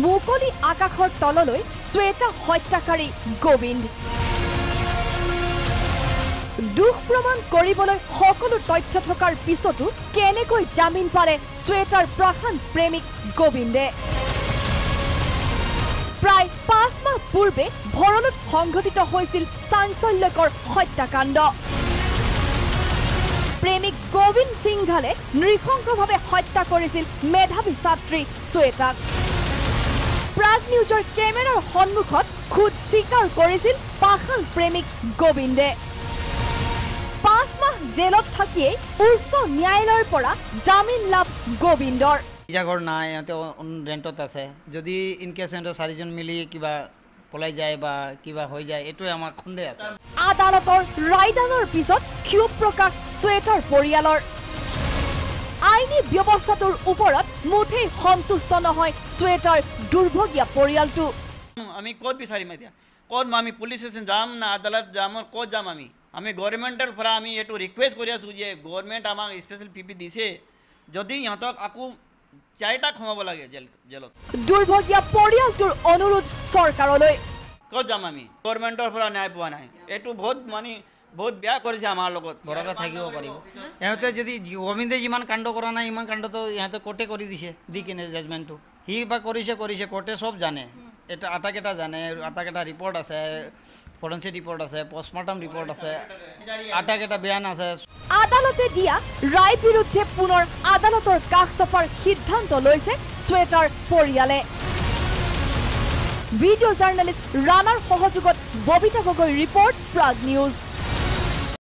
মুকলি আকাশৰ তললৈ শ্বেতা হত্যাকাৰী গোবিন্দ দুখ প্ৰমাণ কৰিবলৈ সকলো তথ্য থকাৰ পিছতো কেনেকৈ জামিন পালে শ্বেতাৰ প্ৰশান্ত প্ৰেমিক গোবিন্দে প্ৰায় 5 মাহ পূৰ্বে ভৰণত সংঘটিত হৈছিল চাঞ্চল্যকৰ হত্যাকাণ্ড প্ৰেমিক গোবিন্দ সিংঘালে নৃশংসভাৱে হত্যা কৰিছিল মেধাৱী ছাত্ৰী শ্বেতাক প্ৰাগ নিউজৰ কেমেৰাৰ সন্মুখত খুদ স্বীকাৰ কৰিছিল পাখাল প্ৰেমিক গোবিন্দে 5 মাহ জেলত থাকিয়ে উচ্চ ন্যায়ালয়ৰ পৰা জামিন লাভ গোবিন্দৰ জাগৰ নাই ৰেণ্টত আছে যদি ইন কেছ চাৰিজন মিলি কিবা পলাই যায় বা কিবা হৈ যায় এটোৱে আমাৰ খন্দে আছে আদালতৰ ৰায়দানৰ পিছত ক্ষোভ প্ৰকাশ শ্বেতাৰ পৰিয়ালৰ আইনী ব্যৱস্থাটোৰ ওপৰত মুঠেই সন্তুষ্ট নহয় শ্বেতাৰ দুৰ্ভগীয়া পৰিয়ালটো আমি ক'ত বিচাৰিম এতিয়া ক'ত আমি পুলিচ ষ্টেচন যাম না আদালত যাম ক'ত যাম আমি গভৰ্ণমেণ্টৰ পৰা আমি এইটো ৰিকুৱেষ্ট কৰি আছোঁ যে গভৰ্ণমেণ্ট আমাক স্পেচিয়েল পিপি দিছে যদি ইহঁতক আকৌ 4টা সোমাব লাগে জেলত দুৰ্ভগীয়া পৰিয়ালটোৰ অনুৰোধ চৰকাৰলৈ ক'ত যাম আমি গভৰ্ণমেণ্টৰ পৰা ন্যায় পোৱা নাই এইটো বহুত বেয়া কৰিছে আমাৰ লগত বৰকা থাকিব পাৰিব ইহঁতে যদি গোবিন্দে যিমান কাণ্ড কৰা নাই ইমান কাণ্ডটো ইহঁতে কোৰ্টে কৰি দিছে দি কিনে জাজমেণ্টটো সি বা কৰিছে কোৰ্টে চব জানে এটা আটাকেইটা জানে আটাকেইটা ৰিপৰ্ট আছে ফৰেনচিক ৰিপৰ্ট আছে পষ্টমৰ্টম ৰিপৰ্ট আছে আটাকেইটা বয়ান আছে আদালতে দিয়া ৰায় বিৰুদ্ধে পুনৰ আদালতৰ কাষ চপাৰ সিদ্ধান্ত লৈছে শ্বেতাৰ পৰিয়ালে ভিডিঅ' জাৰ্নেলিষ্ট ৰাণাৰ সহযোগত ববিতা গগৈ ৰিপৰ্ট প্ৰাগ নিউজ